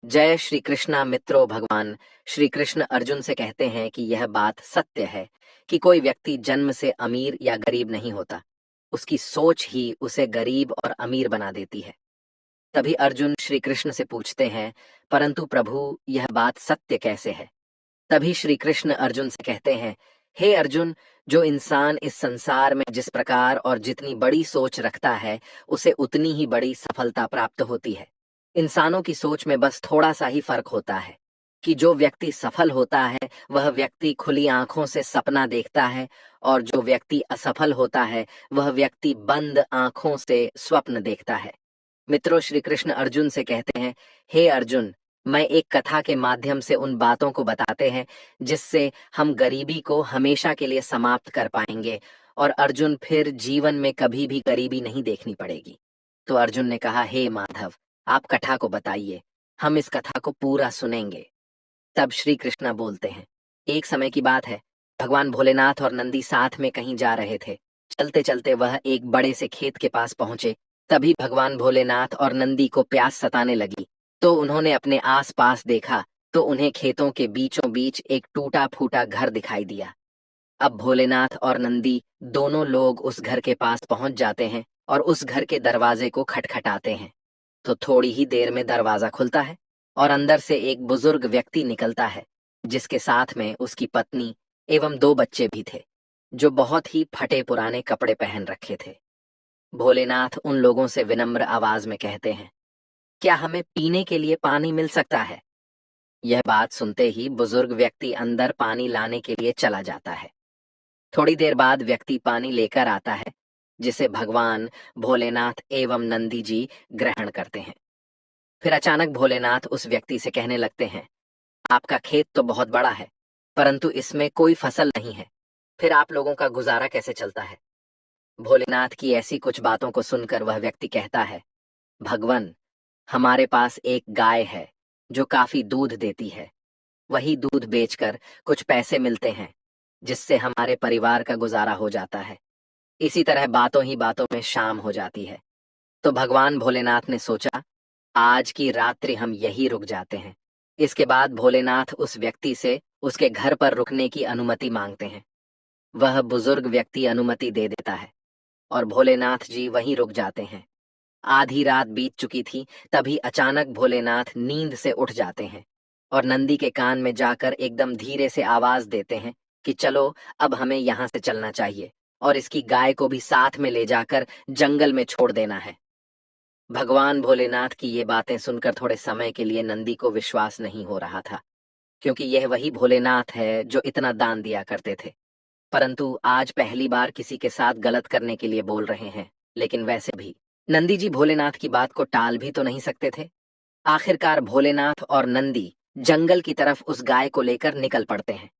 जय श्री कृष्णा मित्रों। भगवान श्री कृष्ण अर्जुन से कहते हैं कि यह बात सत्य है कि कोई व्यक्ति जन्म से अमीर या गरीब नहीं होता, उसकी सोच ही उसे गरीब और अमीर बना देती है। तभी अर्जुन श्री कृष्ण से पूछते हैं, परंतु प्रभु यह बात सत्य कैसे है? तभी श्री कृष्ण अर्जुन से कहते हैं, हे अर्जुन, जो इंसान इस संसार में जिस प्रकार और जितनी बड़ी सोच रखता है, उसे उतनी ही बड़ी सफलता प्राप्त होती है। इंसानों की सोच में बस थोड़ा सा ही फर्क होता है कि जो व्यक्ति सफल होता है वह व्यक्ति खुली आंखों से सपना देखता है, और जो व्यक्ति असफल होता है वह व्यक्ति बंद आंखों से स्वप्न देखता है। मित्रों, श्री कृष्ण अर्जुन से कहते हैं, हे अर्जुन, मैं एक कथा के माध्यम से उन बातों को बताते हैं जिससे हम गरीबी को हमेशा के लिए समाप्त कर पाएंगे, और अर्जुन फिर जीवन में कभी भी गरीबी नहीं देखनी पड़ेगी। तो अर्जुन ने कहा, हे माधव, आप कथा को बताइए, हम इस कथा को पूरा सुनेंगे। तब श्री कृष्णा बोलते हैं, एक समय की बात है, भगवान भोलेनाथ और नंदी साथ में कहीं जा रहे थे। चलते चलते वह एक बड़े से खेत के पास पहुंचे। तभी भगवान भोलेनाथ और नंदी को प्यास सताने लगी, तो उन्होंने अपने आस पास देखा तो उन्हें खेतों के बीचों बीच एक टूटा फूटा घर दिखाई दिया। अब भोलेनाथ और नंदी दोनों लोग उस घर के पास पहुंच जाते हैं और उस घर के दरवाजे को खटखटाते हैं। तो थोड़ी ही देर में दरवाजा खुलता है और अंदर से एक बुजुर्ग व्यक्ति निकलता है, जिसके साथ में उसकी पत्नी एवं दो बच्चे भी थे, जो बहुत ही फटे पुराने कपड़े पहन रखे थे। भोलेनाथ उन लोगों से विनम्र आवाज में कहते हैं, क्या हमें पीने के लिए पानी मिल सकता है? यह बात सुनते ही बुजुर्ग व्यक्ति अंदर पानी लाने के लिए चला जाता है। थोड़ी देर बाद व्यक्ति पानी लेकर आता है, जिसे भगवान भोलेनाथ एवं नंदी जी ग्रहण करते हैं। फिर अचानक भोलेनाथ उस व्यक्ति से कहने लगते हैं, आपका खेत तो बहुत बड़ा है, परंतु इसमें कोई फसल नहीं है, फिर आप लोगों का गुजारा कैसे चलता है? भोलेनाथ की ऐसी कुछ बातों को सुनकर वह व्यक्ति कहता है, भगवान, हमारे पास एक गाय है जो काफी दूध देती है। वही दूध बेचकर कुछ पैसे मिलते हैं, जिससे हमारे परिवार का गुजारा हो जाता है। इसी तरह बातों ही बातों में शाम हो जाती है। तो भगवान भोलेनाथ ने सोचा, आज की रात्रि हम यही रुक जाते हैं। इसके बाद भोलेनाथ उस व्यक्ति से उसके घर पर रुकने की अनुमति मांगते हैं। वह बुजुर्ग व्यक्ति अनुमति दे देता है और भोलेनाथ जी वहीं रुक जाते हैं। आधी रात बीत चुकी थी, तभी अचानक भोलेनाथ नींद से उठ जाते हैं और नंदी के कान में जाकर एकदम धीरे से आवाज देते हैं कि चलो, अब हमें यहाँ से चलना चाहिए और इसकी गाय को भी साथ में ले जाकर जंगल में छोड़ देना है। भगवान भोलेनाथ की ये बातें सुनकर थोड़े समय के लिए नंदी को विश्वास नहीं हो रहा था, क्योंकि यह वही भोलेनाथ है जो इतना दान दिया करते थे, परंतु आज पहली बार किसी के साथ गलत करने के लिए बोल रहे हैं। लेकिन वैसे भी नंदी जी भोलेनाथ की बात को टाल भी तो नहीं सकते थे। आखिरकार भोलेनाथ और नंदी जंगल की तरफ उस गाय को लेकर निकल पड़ते हैं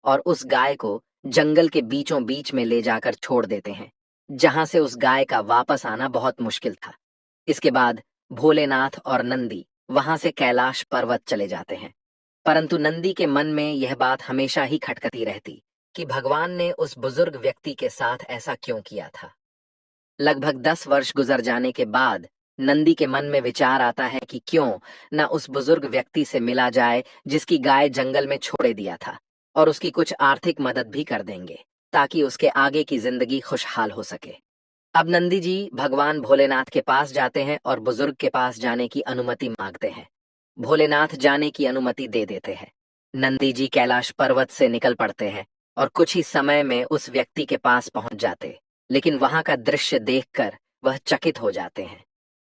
और उस गाय को जंगल के बीचों बीच में ले जाकर छोड़ देते हैं, जहां से उस गाय का वापस आना बहुत मुश्किल था। इसके बाद भोलेनाथ और नंदी वहां से कैलाश पर्वत चले जाते हैं, परंतु नंदी के मन में यह बात हमेशा ही खटकती रहती कि भगवान ने उस बुजुर्ग व्यक्ति के साथ ऐसा क्यों किया था। लगभग 10 वर्ष गुजर जाने के बाद नंदी के मन में विचार आता है कि क्यों न उस बुजुर्ग व्यक्ति से मिला जाए जिसकी गाय जंगल में छोड़े दिया था, और उसकी कुछ आर्थिक मदद भी कर देंगे ताकि उसके आगे की जिंदगी खुशहाल हो सके। अब नंदी जी भगवान भोलेनाथ के पास जाते हैं और बुजुर्ग के पास जाने की अनुमति मांगते हैं। भोलेनाथ जाने की अनुमति दे देते हैं। नंदी जी कैलाश पर्वत से निकल पड़ते हैं और कुछ ही समय में उस व्यक्ति के पास पहुंच जाते, लेकिन वहां का दृश्य देखकर वह चकित हो जाते हैं,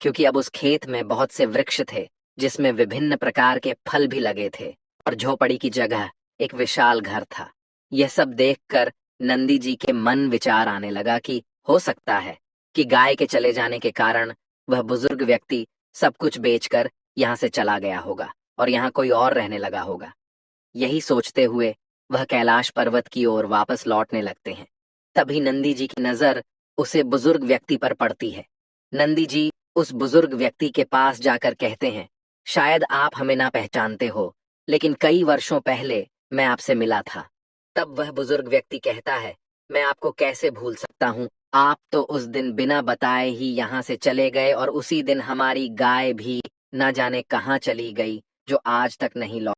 क्योंकि अब उस खेत में बहुत से वृक्ष थे जिसमें विभिन्न प्रकार के फल भी लगे थे, और झोपड़ी की जगह एक विशाल घर था। यह सब देखकर नंदी जी के मन विचार आने लगा कि हो सकता है कि गाय के चले जाने के कारण वह बुजुर्ग व्यक्ति सब कुछ बेचकर यहाँ से चला गया होगा और यहाँ कोई और रहने लगा होगा। यही सोचते हुए वह कैलाश पर्वत की ओर वापस लौटने लगते हैं। तभी नंदी जी की नजर उसे बुजुर्ग व्यक्ति पर पड़ती है। नंदी जी उस बुजुर्ग व्यक्ति के पास जाकर कहते हैं, शायद आप हमें ना पहचानते हो, लेकिन कई वर्षों पहले मैं आपसे मिला था। तब वह बुजुर्ग व्यक्ति कहता है, मैं आपको कैसे भूल सकता हूँ, आप तो उस दिन बिना बताए ही यहाँ से चले गए और उसी दिन हमारी गाय भी न जाने कहाँ चली गई, जो आज तक नहीं लौटा।